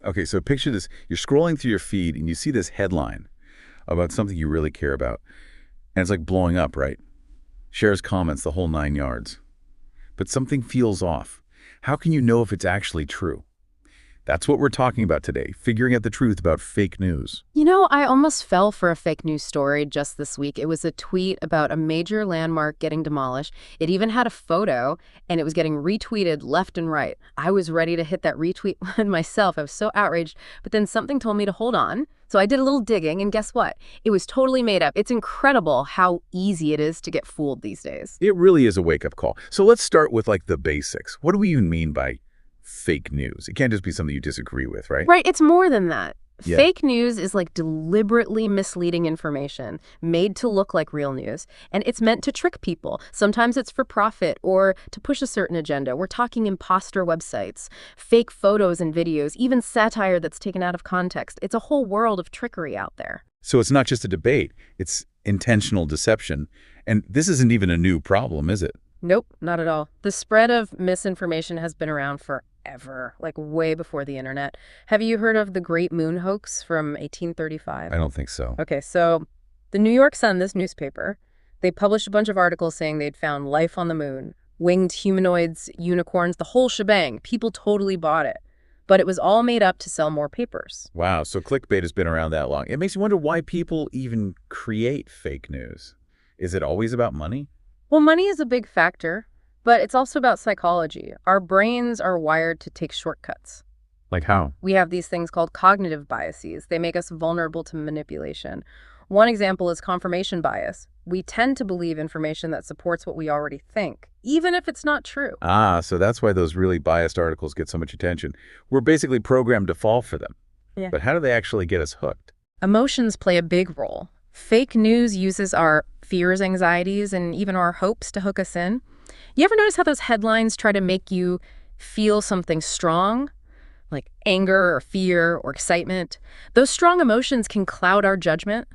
Okay, so picture this. You're scrolling through your feed and you see this headline about something you really care about. And it's like blowing up, right? Shares, comments, the whole 9 yards. But something feels off. How can you know if it's actually true? That's what we're talking about today, figuring out the truth about fake news. You know, I almost fell for a fake news story just this week. It was a tweet about a major landmark getting demolished. It even had a photo, and it was getting retweeted left and right. I was ready to hit that retweet button myself. I was so outraged. But then something told me to hold on. So I did a little digging, and guess what? It was totally made up. It's incredible how easy it is to get fooled these days. It really is a wake-up call. So let's start with like the basics. What do we even mean by fake news? It can't just be something you disagree with, right? Right, it's more than that. Yeah. Fake news is like deliberately misleading information made to look like real news, and it's meant to trick people. Sometimes it's for profit or to push a certain agenda. We're talking imposter websites, fake photos and videos, even satire that's taken out of context. It's a whole world of trickery out there. So it's not just a debate, it's intentional deception. And this isn't even a new problem, is it? Nope, not at all. The spread of misinformation has been around forever, like way before the internet. Have you heard of the Great Moon Hoax from 1835? I don't think so. Okay, so the New York Sun, this newspaper, they published a bunch of articles saying they'd found life on the moon, winged humanoids, unicorns, the whole shebang. People totally bought it. But it was all made up to sell more papers. Wow, so clickbait has been around that long. It makes you wonder why people even create fake news. Is it always about money? Well, money is a big factor, but it's also about psychology. Our brains are wired to take shortcuts. Like how? We have these things called cognitive biases. They make us vulnerable to manipulation. One example is confirmation bias. We tend to believe information that supports what we already think, even if it's not true. Ah, so that's why those really biased articles get so much attention. We're basically programmed to fall for them. Yeah. But how do they actually get us hooked? Emotions play a big role. Fake news uses our fears, anxieties, and even our hopes to hook us in. You ever notice how those headlines try to make you feel something strong, like anger or fear or excitement? Those strong emotions can cloud our judgment.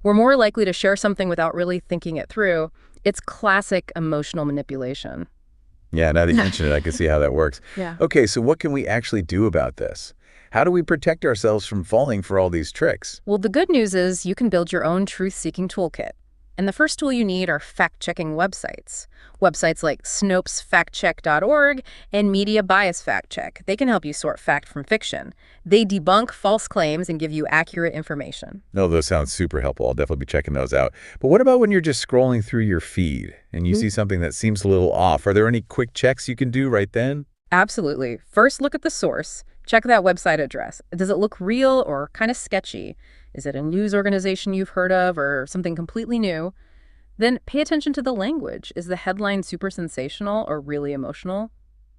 We're more likely to share something without really thinking it through. It's classic emotional manipulation. Yeah, now that you mention it, I can see how that works. Yeah. Okay, so what can we actually do about this? How do we protect ourselves from falling for all these tricks? Well, the good news is you can build your own truth-seeking toolkit. And the first tool you need are fact-checking websites. Websites like snopesfactcheck.org and Media Bias Fact Check. They can help you sort fact from fiction. They debunk false claims and give you accurate information. No, those sound super helpful. I'll definitely be checking those out. But what about when you're just scrolling through your feed and you see something that seems a little off? Are there any quick checks you can do right then? Absolutely. First, look at the source. Check that website address. Does it look real or kind of sketchy? Is it a news organization you've heard of or something completely new? Then pay attention to the language. Is the headline super sensational or really emotional?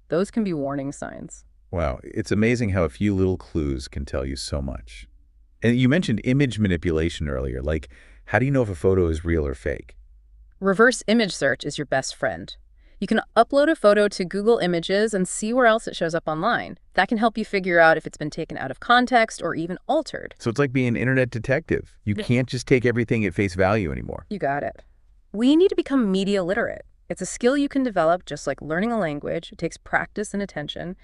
Those can be warning signs. Wow, it's amazing how a few little clues can tell you so much. And you mentioned image manipulation earlier. Like, how do you know if a photo is real or fake? Reverse image search is your best friend. You can upload a photo to Google Images and see where else it shows up online. That can help you figure out if it's been taken out of context or even altered. So it's like being an internet detective. You can't just take everything at face value anymore. You got it. We need to become media literate. It's a skill you can develop just like learning a language. It takes practice and attention,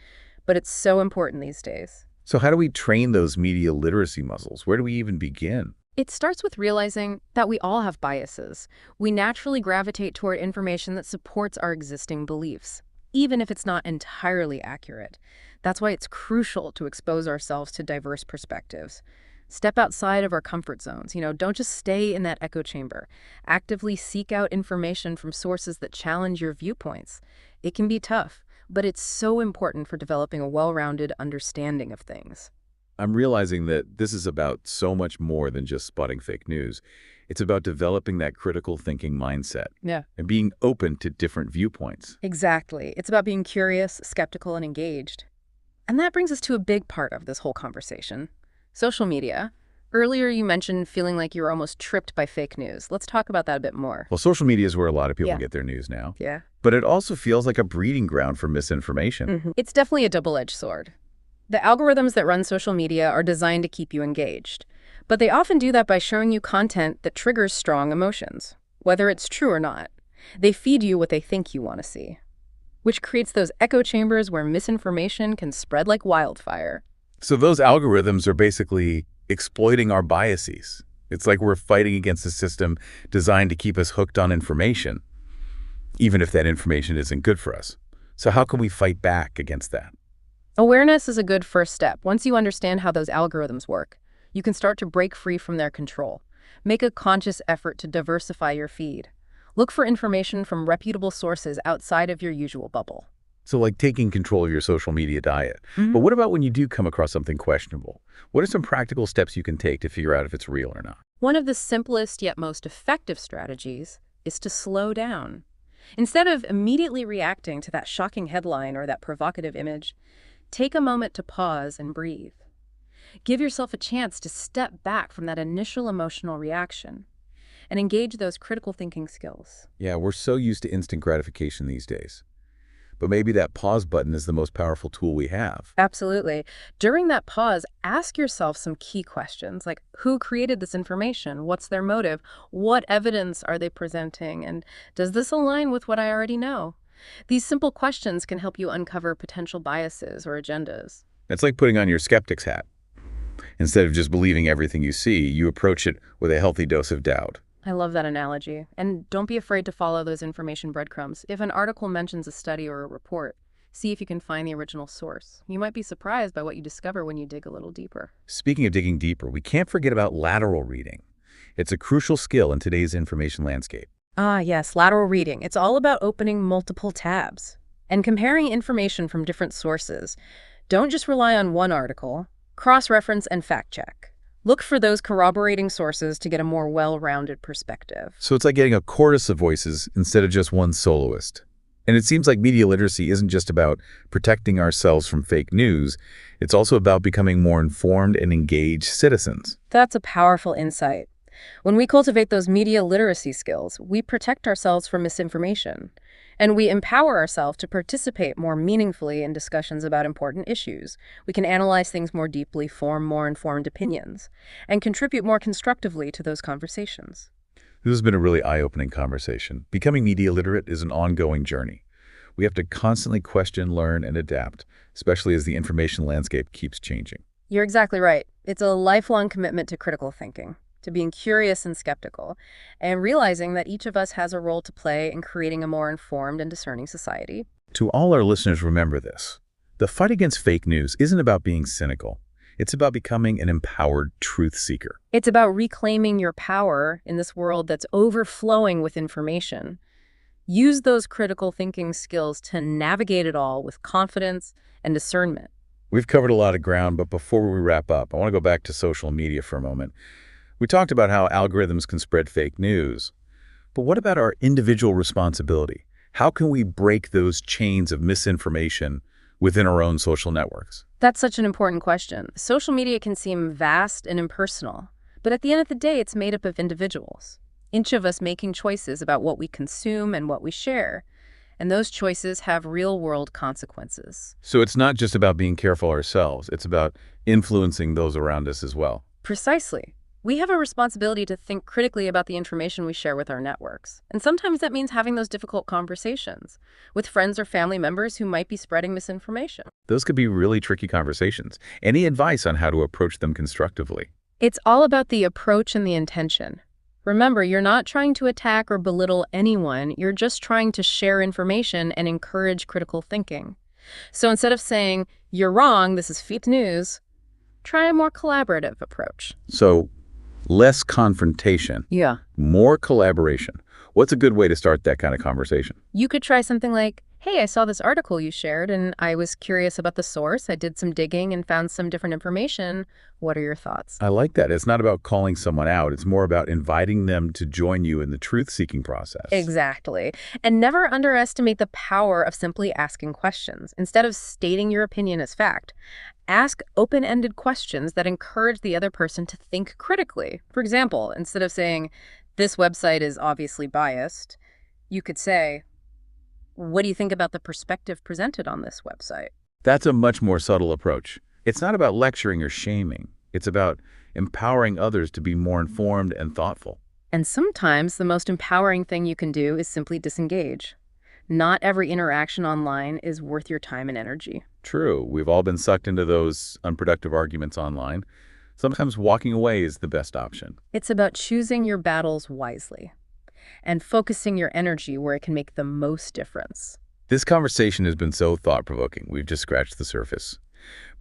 but it's so important these days. So how do we train those media literacy muscles? Where do we even begin? It starts with realizing that we all have biases. We naturally gravitate toward information that supports our existing beliefs, even if it's not entirely accurate. That's why it's crucial to expose ourselves to diverse perspectives. Step outside of our comfort zones. Don't just stay in that echo chamber. Actively seek out information from sources that challenge your viewpoints. It can be tough, but it's so important for developing a well-rounded understanding of things. I'm realizing that this is about so much more than just spotting fake news. It's about developing that critical thinking mindset. Yeah. And being open to different viewpoints. Exactly. It's about being curious, skeptical, and engaged. And that brings us to a big part of this whole conversation. Social media. Earlier you mentioned feeling like you were almost tripped by fake news. Let's talk about that a bit more. Well, social media is where a lot of people get their news now. Yeah. But it also feels like a breeding ground for misinformation. It's definitely a double-edged sword. The algorithms that run social media are designed to keep you engaged, but they often do that by showing you content that triggers strong emotions, whether it's true or not. They feed you what they think you want to see, which creates those echo chambers where misinformation can spread like wildfire. So those algorithms are basically exploiting our biases. It's like we're fighting against a system designed to keep us hooked on information, even if that information isn't good for us. So how can we fight back against that? Awareness is a good first step. Once you understand how those algorithms work, you can start to break free from their control. Make a conscious effort to diversify your feed. Look for information from reputable sources outside of your usual bubble. So like taking control of your social media diet. But what about when you do come across something questionable? What are some practical steps you can take to figure out if it's real or not? One of the simplest yet most effective strategies is to slow down. Instead of immediately reacting to that shocking headline or that provocative image, take a moment to pause and breathe. Give yourself a chance to step back from that initial emotional reaction and engage those critical thinking skills. Yeah, we're so used to instant gratification these days. But maybe that pause button is the most powerful tool we have. Absolutely. During that pause, ask yourself some key questions like who created this information? What's their motive? What evidence are they presenting? And does this align with what I already know? These simple questions can help you uncover potential biases or agendas. It's like putting on your skeptic's hat. Instead of just believing everything you see, you approach it with a healthy dose of doubt. I love that analogy. And don't be afraid to follow those information breadcrumbs. If an article mentions a study or a report, see if you can find the original source. You might be surprised by what you discover when you dig a little deeper. Speaking of digging deeper, we can't forget about lateral reading. It's a crucial skill in today's information landscape. Ah, yes, lateral reading. It's all about opening multiple tabs and comparing information from different sources. Don't just rely on one article. Cross-reference and fact-check. Look for those corroborating sources to get a more well-rounded perspective. So it's like getting a chorus of voices instead of just one soloist. And it seems like media literacy isn't just about protecting ourselves from fake news. It's also about becoming more informed and engaged citizens. That's a powerful insight. When we cultivate those media literacy skills, we protect ourselves from misinformation, and we empower ourselves to participate more meaningfully in discussions about important issues. We can analyze things more deeply, form more informed opinions, and contribute more constructively to those conversations. This has been a really eye-opening conversation. Becoming media literate is an ongoing journey. We have to constantly question, learn, and adapt, especially as the information landscape keeps changing. You're exactly right. It's a lifelong commitment to critical thinking, to being curious and skeptical, and realizing that each of us has a role to play in creating a more informed and discerning society. To all our listeners, remember this. The fight against fake news isn't about being cynical. It's about becoming an empowered truth seeker. It's about reclaiming your power in this world that's overflowing with information. Use those critical thinking skills to navigate it all with confidence and discernment. We've covered a lot of ground, but before we wrap up, I want to go back to social media for a moment. We talked about how algorithms can spread fake news. But what about our individual responsibility? How can we break those chains of misinformation within our own social networks? That's such an important question. Social media can seem vast and impersonal, but at the end of the day, it's made up of individuals, each of us making choices about what we consume and what we share. And those choices have real-world consequences. So it's not just about being careful ourselves. It's about influencing those around us as well. Precisely. We have a responsibility to think critically about the information we share with our networks. And sometimes that means having those difficult conversations with friends or family members who might be spreading misinformation. Those could be really tricky conversations. Any advice on how to approach them constructively? It's all about the approach and the intention. Remember, you're not trying to attack or belittle anyone. You're just trying to share information and encourage critical thinking. So instead of saying, "You're wrong, this is fake news," try a more collaborative approach. So less confrontation, Yeah. more collaboration. What's a good way to start that kind of conversation? You could try something like, "Hey, I saw this article you shared and I was curious about the source. I did some digging and found some different information. What are your thoughts?" I like that. It's not about calling someone out. It's more about inviting them to join you in the truth-seeking process. Exactly. And never underestimate the power of simply asking questions. Instead of stating your opinion as fact, ask open-ended questions that encourage the other person to think critically. For example, instead of saying, "This website is obviously biased," you could say, "What do you think about the perspective presented on this website?" That's a much more subtle approach. It's not about lecturing or shaming. It's about empowering others to be more informed and thoughtful. And sometimes the most empowering thing you can do is simply disengage. Not every interaction online is worth your time and energy. True, we've all been sucked into those unproductive arguments online. Sometimes walking away is the best option. It's about choosing your battles wisely and focusing your energy where it can make the most difference. This conversation has been so thought-provoking. We've just scratched the surface.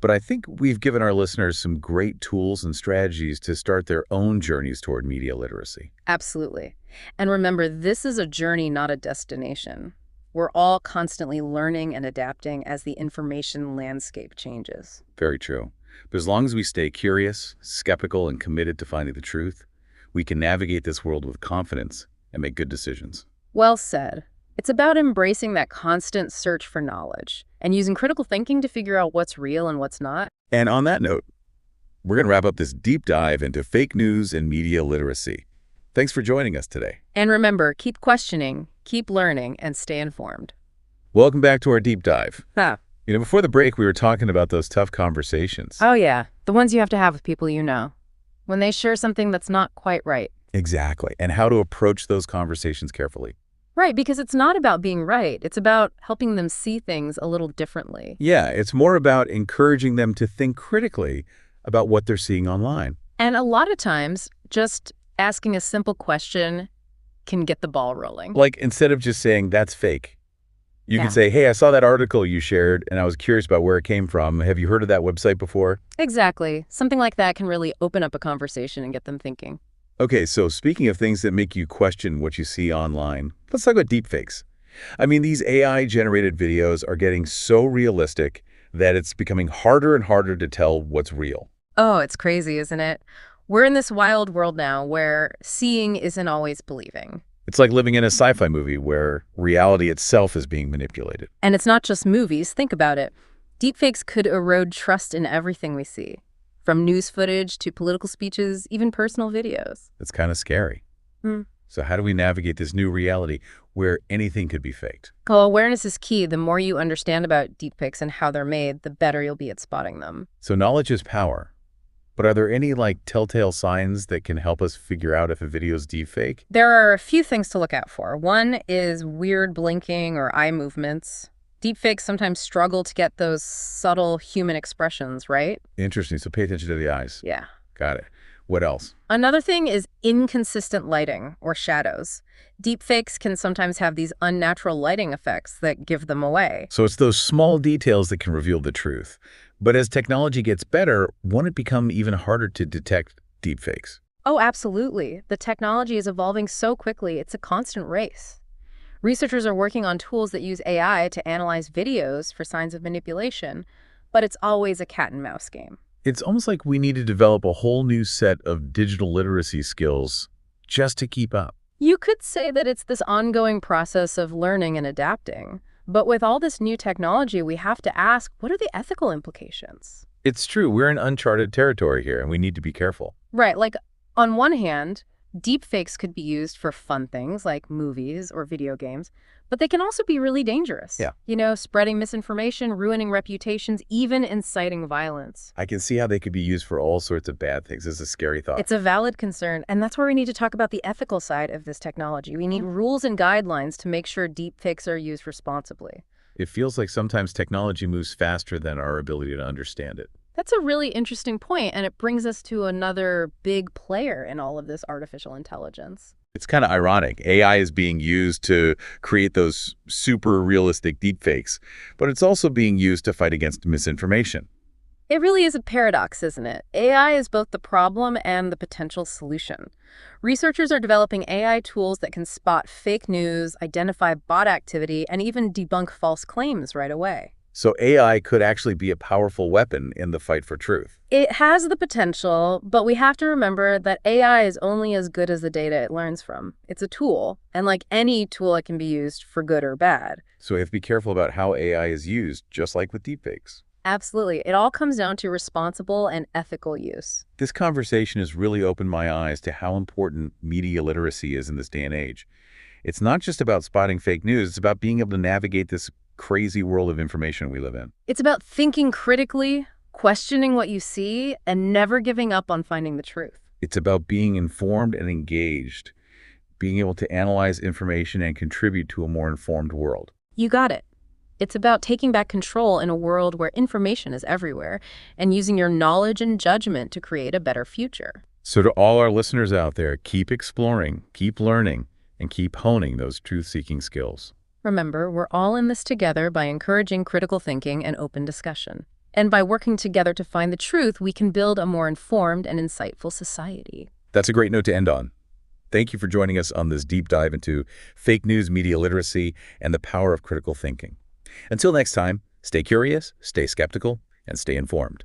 But I think we've given our listeners some great tools and strategies to start their own journeys toward media literacy. Absolutely. And remember, this is a journey, not a destination. We're all constantly learning and adapting as the information landscape changes. Very true. But as long as we stay curious, skeptical, and committed to finding the truth, we can navigate this world with confidence and make good decisions. Well said. It's about embracing that constant search for knowledge and using critical thinking to figure out what's real and what's not. And on that note, we're going to wrap up this deep dive into fake news and media literacy. Thanks for joining us today. And remember, keep questioning, keep learning, and stay informed. Welcome back to our deep dive. Ah. Before the break, we were talking about those tough conversations. Oh, yeah. The ones you have to have with people you know. When they share something that's not quite right. Exactly. And how to approach those conversations carefully. Right, because it's not about being right. It's about helping them see things a little differently. Yeah, it's more about encouraging them to think critically about what they're seeing online. And a lot of times, just asking a simple question can get the ball rolling. Like, instead of just saying, that's fake, you Yeah. could say, hey, I saw that article you shared, and I was curious about where it came from. Have you heard of that website before? Exactly. Something like that can really open up a conversation and get them thinking. Okay, so speaking of things that make you question what you see online, let's talk about deepfakes. I mean, these AI-generated videos are getting so realistic that it's becoming harder and harder to tell what's real. Oh, it's crazy, isn't it? We're in this wild world now where seeing isn't always believing. It's like living in a sci-fi movie where reality itself is being manipulated. And it's not just movies. Think about it. Deepfakes could erode trust in everything we see, from news footage to political speeches, even personal videos. It's kind of scary. So how do we navigate this new reality where anything could be faked? Well, awareness is key. The more you understand about deepfakes and how they're made, the better you'll be at spotting them. So knowledge is power. But are there any telltale signs that can help us figure out if a video is deepfake? There are a few things to look out for. One is weird blinking or eye movements. Deepfakes sometimes struggle to get those subtle human expressions, right? Interesting. So pay attention to the eyes. Yeah. Got it. What else? Another thing is inconsistent lighting or shadows. Deepfakes can sometimes have these unnatural lighting effects that give them away. So it's those small details that can reveal the truth. But as technology gets better, won't it become even harder to detect deepfakes? Oh, absolutely. The technology is evolving so quickly, it's a constant race. Researchers are working on tools that use AI to analyze videos for signs of manipulation, but it's always a cat and mouse game. It's almost like we need to develop a whole new set of digital literacy skills just to keep up. You could say that it's this ongoing process of learning and adapting. But with all this new technology, we have to ask, what are the ethical implications? It's true. We're in uncharted territory here, and we need to be careful. Right. Like, on one hand, deepfakes could be used for fun things like movies or video games, but they can also be really dangerous. Yeah. You know, spreading misinformation, ruining reputations, even inciting violence. I can see how they could be used for all sorts of bad things. It's a scary thought. It's a valid concern, and that's where we need to talk about the ethical side of this technology. We need rules and guidelines to make sure deepfakes are used responsibly. It feels like sometimes technology moves faster than our ability to understand it. That's a really interesting point, and it brings us to another big player in all of this artificial intelligence. It's kind of ironic. AI is being used to create those super realistic deepfakes, but it's also being used to fight against misinformation. It really is a paradox, isn't it? AI is both the problem and the potential solution. Researchers are developing AI tools that can spot fake news, identify bot activity, and even debunk false claims right away. So AI could actually be a powerful weapon in the fight for truth. It has the potential, but we have to remember that AI is only as good as the data it learns from. It's a tool, and like any tool, it can be used for good or bad. So we have to be careful about how AI is used, just like with deepfakes. Absolutely. It all comes down to responsible and ethical use. This conversation has really opened my eyes to how important media literacy is in this day and age. It's not just about spotting fake news, it's about being able to navigate this crazy world of information we live in. It's about thinking critically, questioning what you see, and never giving up on finding the truth. It's about being informed and engaged, being able to analyze information and contribute to a more informed world. You got it. It's about taking back control in a world where information is everywhere and using your knowledge and judgment to create a better future. So to all our listeners out there, keep exploring, keep learning, and keep honing those truth-seeking skills. Remember, we're all in this together by encouraging critical thinking and open discussion. And by working together to find the truth, we can build a more informed and insightful society. That's a great note to end on. Thank you for joining us on this deep dive into fake news, media literacy, and the power of critical thinking. Until next time, stay curious, stay skeptical, and stay informed.